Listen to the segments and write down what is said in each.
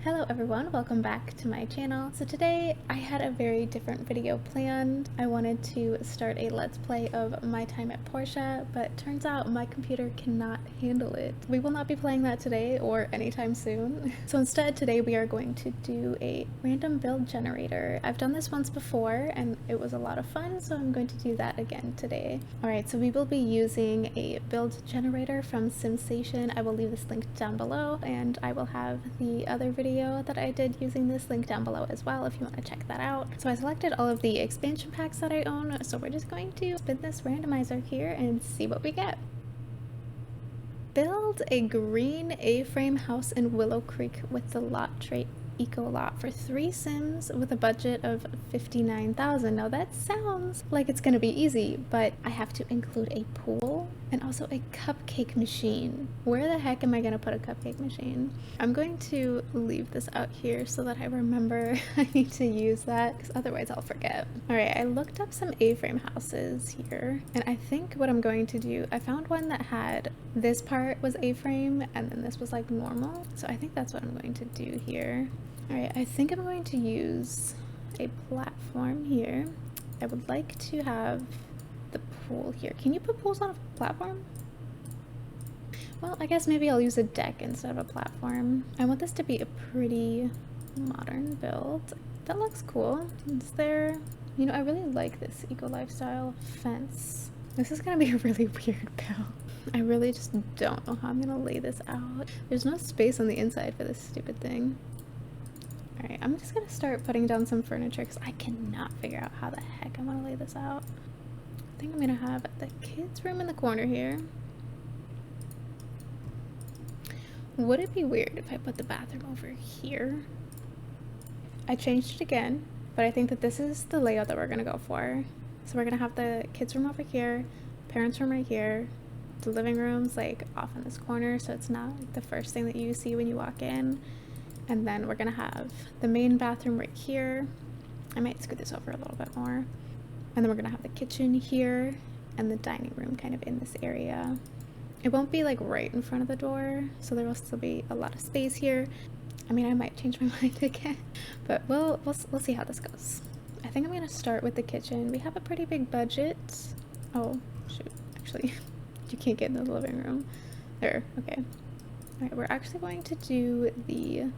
Hello everyone, welcome back to my channel. So today I had a very different video planned. I wanted to start a let's play of my time at Porsche, but turns out my computer cannot handle it. We will not be playing that today or anytime soon. So instead today we are going to do a random build generator. I've done this once before and it was a lot of fun, so I'm going to do that again today. Alright, so we will be using a build generator from Sensation. I will leave this link down below, and I will have the other video that I did using this link down below as well if you want to check that out. So I selected all of the expansion packs that I own, so we're just going to spin this randomizer here and see what we get. Build a green A-frame house in Willow Creek with the lot trait eco lot for 3 sims with a budget of 59,000. Now that sounds like it's gonna be easy, but I have to include a pool and also a cupcake machine. Where the heck am I gonna put a cupcake machine? I'm going to leave this out here so that I remember I need to use that, because otherwise I'll forget. Alright, I looked up some A-frame houses here, and I think what I'm going to do, I found one that had this part was A-frame and then this was like normal, so I think that's what I'm going to do here. Alright, I think I'm going to use a platform here. I would like to have the pool here. Can you put pools on a platform? Well, I guess maybe I'll use a deck instead of a platform. I want this to be a pretty modern build. That looks cool. Is there... You know, I really like this eco lifestyle fence. This is gonna be a really weird build. I really just don't know how I'm gonna lay this out. There's no space on the inside for this stupid thing. Alright, I'm just gonna start putting down some furniture because I cannot figure out how the heck I'm gonna lay this out. I think I'm gonna have the kids' room in the corner here. Would it be weird if I put the bathroom over here? I changed it again, but I think that this is the layout that we're gonna go for. So we're gonna have the kids' room over here, parents' room right here, the living room's like off in this corner, so it's not like the first thing that you see when you walk in. And then we're gonna have the main bathroom right here. I might scoot this over a little bit more. And then we're gonna have the kitchen here and the dining room kind of in this area. It won't be like right in front of the door, so there will still be a lot of space here. I mean, I might change my mind again, but we'll see how this goes. I think I'm gonna start with the kitchen. We have a pretty big budget. Oh, shoot, actually, you can't get in the living room. There, okay. All right, we're actually going to do the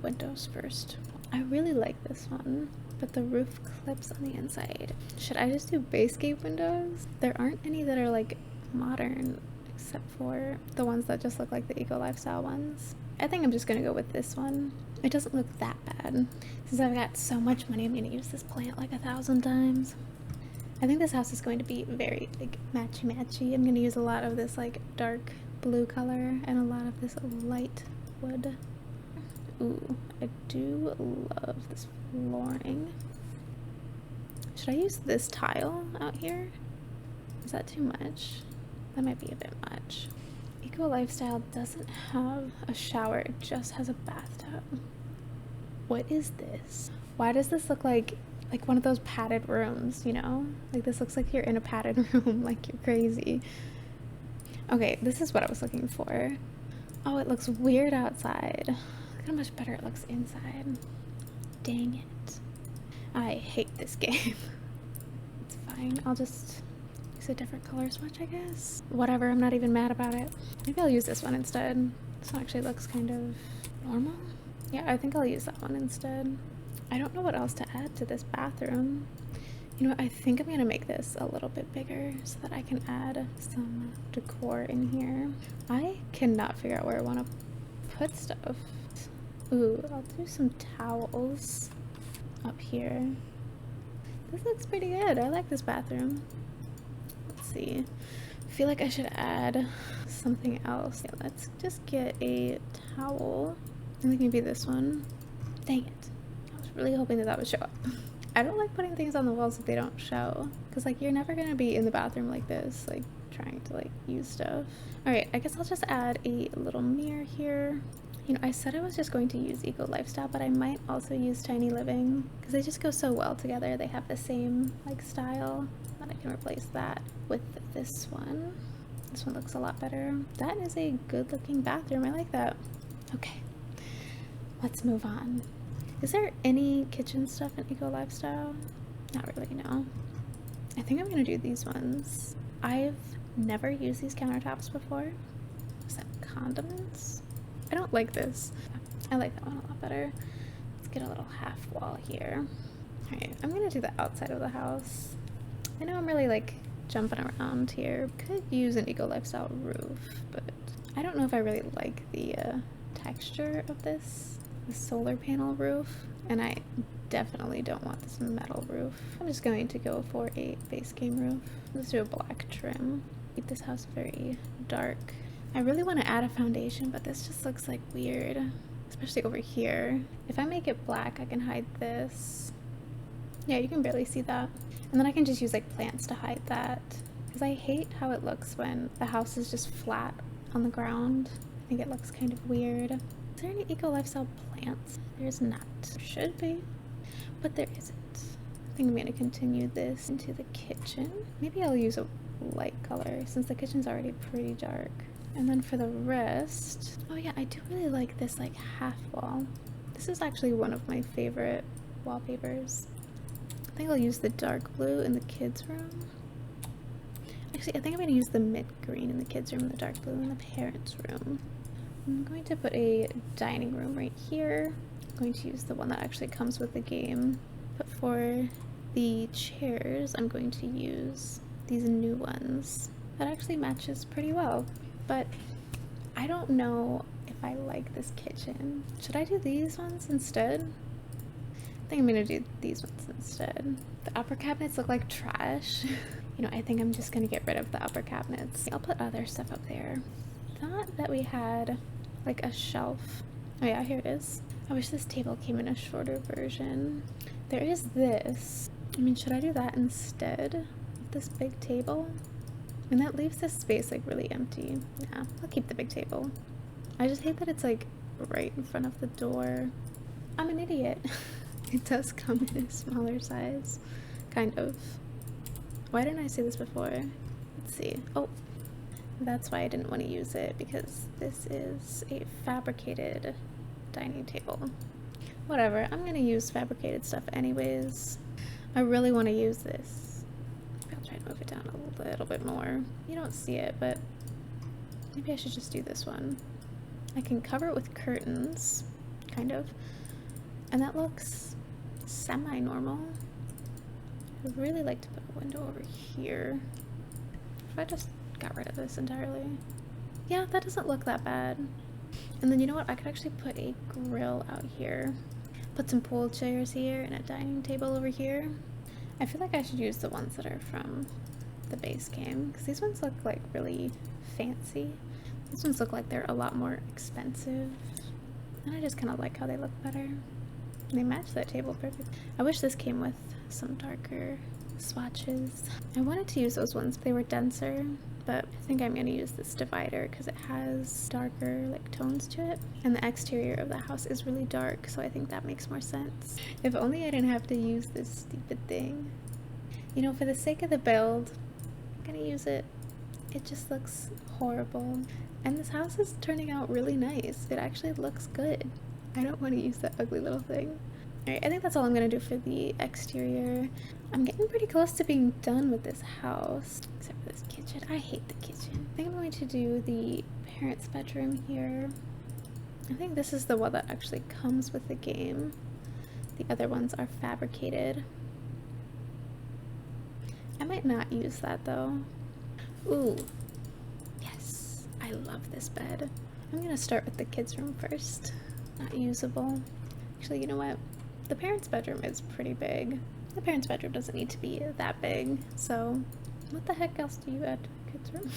windows first. I really like this one, but the roof clips on the inside. Should I just do base gate windows? There aren't any that are like modern, except for the ones that just look like the eco lifestyle ones. I think I'm just gonna go with this one. It doesn't look that bad. Since I've got so much money, I'm gonna use this plant like 1,000 times. I think this house is going to be very like matchy-matchy. I'm gonna use a lot of this like dark blue color and a lot of this light wood. Ooh, I do love this flooring. Should I use this tile out here? Is that too much? That might be a bit much. Eco Lifestyle doesn't have a shower, it just has a bathtub. What is this? Why does this look like one of those padded rooms, you know? Like this looks like you're in a padded room, like you're crazy. Okay, this is what I was looking for. Oh, it looks weird outside. Look how much better it looks inside. Dang it. I hate this game. It's fine. I'll just use a different color swatch, I guess. Whatever, I'm not even mad about it. Maybe I'll use this one instead. This one actually looks kind of normal. Yeah, I think I'll use that one instead. I don't know what else to add to this bathroom. You know, I think I'm gonna make this a little bit bigger so that I can add some decor in here. I cannot figure out where I want to put stuff. Ooh, I'll do some towels up here. This looks pretty good. I like this bathroom. Let's see. I feel like I should add something else. Yeah, let's just get a towel. I think maybe this one. Dang it. I was really hoping that would show up. I don't like putting things on the walls if they don't show, because like you're never gonna be in the bathroom like this, like trying to like use stuff. Alright, I guess I'll just add a little mirror here. You know, I said I was just going to use Eco Lifestyle, but I might also use Tiny Living because they just go so well together. They have the same like style that I can replace that with this one. This one looks a lot better. That is a good looking bathroom. I like that. Okay, let's move on. Is there any kitchen stuff in Eco Lifestyle? Not really, no. I think I'm gonna do these ones. I've never used these countertops before. Is that condiments? I don't like this. I like that one a lot better. Let's get a little half wall here. Alright, I'm gonna do the outside of the house. I know I'm really like jumping around here. Could use an Eco Lifestyle roof, but I don't know if I really like the texture of this. The solar panel roof, and I definitely don't want this metal roof. I'm just going to go for a base game roof. Let's do a black trim. Keep this house very dark. I really want to add a foundation, but this just looks like weird, especially over here. If I make it black, I can hide this. Yeah, you can barely see that. And then I can just use like plants to hide that, because I hate how it looks when the house is just flat on the ground. I think it looks kind of weird. Is there any Eco Lifestyle plants? There's not. There should be, but there isn't. I think I'm going to continue this into the kitchen. Maybe I'll use a light color since the kitchen's already pretty dark. And then for the rest, oh yeah, I do really like this like half wall. This is actually one of my favorite wallpapers. I think I'll use the dark blue in the kids' room. Actually, I think I'm going to use the mid green in the kids' room and the dark blue in the parents' room. I'm going to put a dining room right here. I'm going to use the one that actually comes with the game. But for the chairs, I'm going to use these new ones. That actually matches pretty well. But I don't know if I like this kitchen. Should I do these ones instead? I think I'm gonna do these ones instead. The upper cabinets look like trash. You know, I think I'm just gonna get rid of the upper cabinets. I'll put other stuff up there. Thought that we had like a shelf. Oh yeah, here it is. I wish this table came in a shorter version. There is this. I mean, should I do that instead of this big table? And that leaves this space like really empty. Yeah, I'll keep the big table. I just hate that it's like right in front of the door. I'm an idiot. It does come in a smaller size, kind of. Why didn't I say this before? Let's see. Oh, that's why I didn't want to use it, because this is a fabricated dining table. Whatever, I'm gonna use fabricated stuff anyways. I really want to use this. Maybe I'll try to move it down a little bit more. You don't see it, but maybe I should just do this one. I can cover it with curtains, kind of. And that looks semi-normal. I would really like to put a window over here. If I just got rid of this entirely. Yeah, that doesn't look that bad. And then you know what? I could actually put a grill out here. Put some pool chairs here and a dining table over here. I feel like I should use the ones that are from the base game, because these ones look like really fancy. These ones look like they're a lot more expensive. And I just kind of like how they look better. They match that table perfect. I wish this came with some darker swatches. I wanted to use those ones, but they were denser, but I think I'm going to use this divider because it has darker like tones to it. And the exterior of the house is really dark, so I think that makes more sense. If only I didn't have to use this stupid thing. You know, for the sake of the build, I'm going to use it. It just looks horrible. And this house is turning out really nice. It actually looks good. I don't want to use that ugly little thing. Alright, I think that's all I'm going to do for the exterior. I'm getting pretty close to being done with this house. Except for this kitchen. I hate the kitchen. I think I'm going to do the parents' bedroom here. I think this is the one that actually comes with the game. The other ones are fabricated. I might not use that though. Ooh. Yes. I love this bed. I'm going to start with the kids' room first. Not usable. Actually, you know what? The parents' bedroom is pretty big. The parents' bedroom doesn't need to be that big, so what the heck else do you add to the kids' room?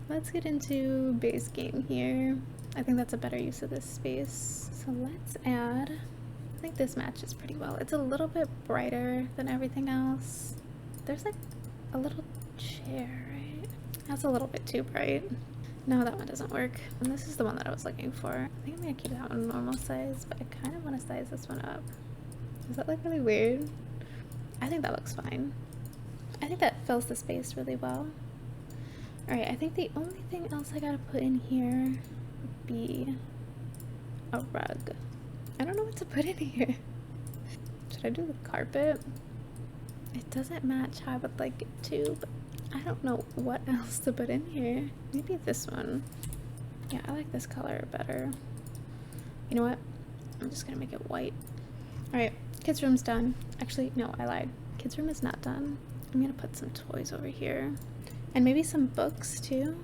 Let's get into base game here. I think that's a better use of this space. So let's add, I think this matches pretty well. It's a little bit brighter than everything else. There's like a little chair, right? That's a little bit too bright. No, that one doesn't work. And this is the one that I was looking for. I think I'm gonna keep that one normal size, but I kind of want to size this one up. Does that look really weird? I think that looks fine. I think that fills the space really well. Alright, I think the only thing else I gotta put in here would be a rug. I don't know what to put in here. Should I do the carpet? It doesn't match how I would like it to, but I don't know what else to put in here. Maybe this one. Yeah, I like this color better. You know what? I'm just gonna make it white. Alright, kids' room's done. Actually, no, I lied. Kids' room is not done. I'm gonna put some toys over here. And maybe some books too.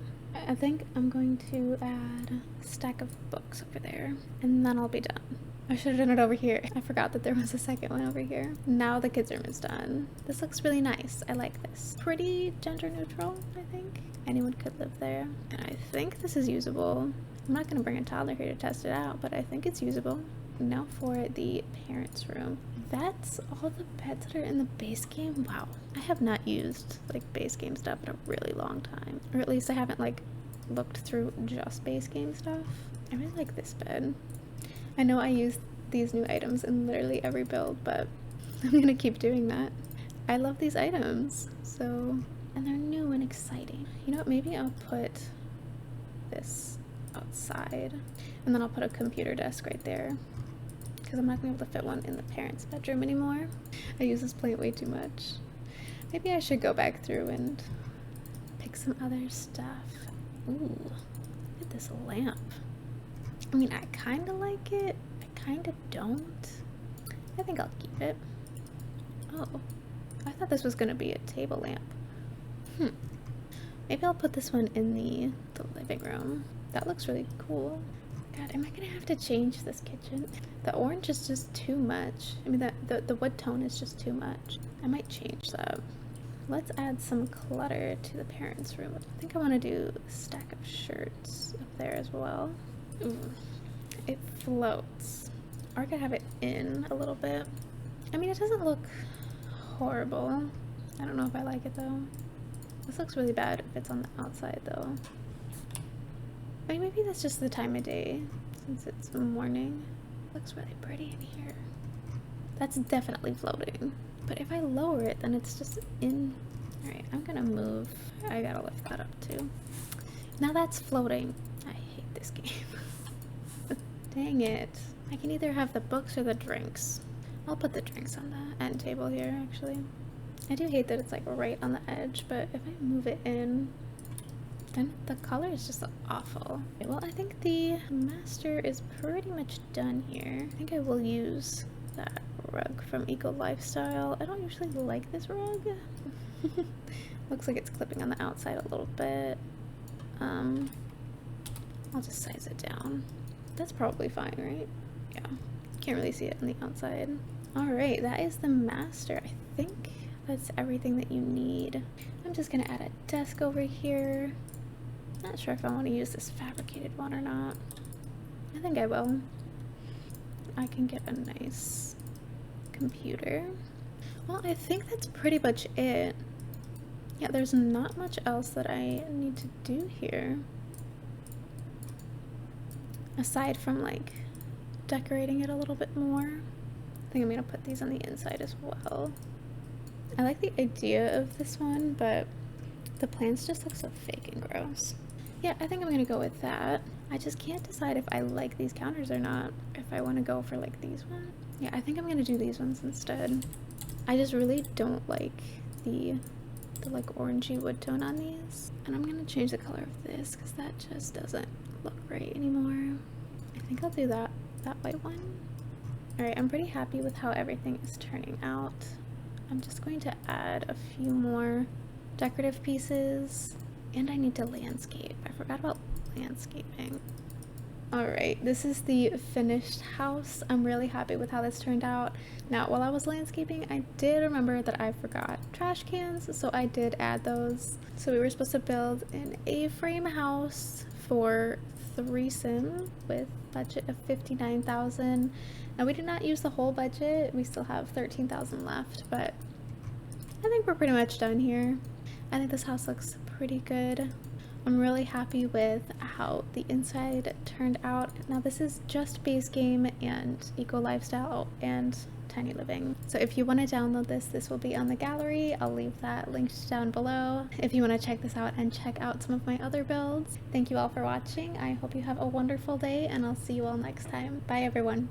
I think I'm going to add a stack of books over there. And then I'll be done. I should have done it over here. I forgot that there was a second one over here. Now the kids' room is done. This looks really nice. I like this. Pretty gender neutral, I think. Anyone could live there. And I think this is usable. I'm not gonna bring a toddler here to test it out, but I think it's usable. Now for the parents' room. That's all the beds that are in the base game. Wow. I have not used like base game stuff in a really long time. Or at least I haven't like looked through just base game stuff. I really like this bed. I know I use these new items in literally every build, but I'm gonna keep doing that. I love these items, so, and they're new and exciting. You know what, maybe I'll put this outside, and then I'll put a computer desk right there, because I'm not gonna be able to fit one in the parents' bedroom anymore. I use this plant way too much. Maybe I should go back through and pick some other stuff. Ooh, look at this lamp. I mean, I kind of like it. I kind of don't. I think I'll keep it. Oh, I thought this was going to be a table lamp. Maybe I'll put this one in the living room. That looks really cool. God, am I going to have to change this kitchen? The orange is just too much. I mean, the wood tone is just too much. I might change that. Let's add some clutter to the parents' room. I think I want to do a stack of shirts up there as well. Ooh, it floats. Or I could have it in a little bit. I mean, it doesn't look horrible. I don't know if I like it though. This looks really bad if it's on the outside though. I mean, maybe that's just the time of day since it's morning. It looks really pretty in here. That's definitely floating. But if I lower it, then it's just in. Alright, I'm gonna move. I gotta lift that up too. Now that's floating. I hate this game. Dang it. I can either have the books or the drinks. I'll put the drinks on the end table here, actually. I do hate that it's like right on the edge, but if I move it in, then the color is just awful. Okay, well, I think the master is pretty much done here. I think I will use that rug from Eco Lifestyle. I don't usually like this rug. Looks like it's clipping on the outside a little bit. I'll just size it down. That's probably fine, right? Yeah. Can't really see it on the outside. Alright, that is the master. I think that's everything that you need. I'm just gonna add a desk over here. Not sure if I want to use this fabricated one or not. I think I will. I can get a nice computer. Well, I think that's pretty much it. Yeah, there's not much else that I need to do here. Aside from like decorating it a little bit more. I think I'm gonna put these on the inside as well. I like the idea of this one, but the plants just look so fake and gross. Yeah, I think I'm gonna go with that. I just can't decide if I like these counters or not. If I want to go for like these ones. Yeah, I think I'm gonna do these ones instead. I just really don't like the like orangey wood tone on these. And I'm gonna change the color of this because that just doesn't look right anymore. I think I'll do that white one. Alright, I'm pretty happy with how everything is turning out. I'm just going to add a few more decorative pieces. And I need to landscape. I forgot about landscaping. Alright, this is the finished house. I'm really happy with how this turned out. Now, while I was landscaping, I did remember that I forgot trash cans, so I did add those. So we were supposed to build an A-frame house for threesome with budget of $59,000. Now, we did not use the whole budget. We still have $13,000 left, but I think we're pretty much done here. I think this house looks pretty good. I'm really happy with how the inside turned out. Now this is just base game and eco lifestyle and tiny living. So if you want to download this, this will be on the gallery. I'll leave that linked down below if you want to check this out and check out some of my other builds. Thank you all for watching. I hope you have a wonderful day, and I'll see you all next time. Bye everyone.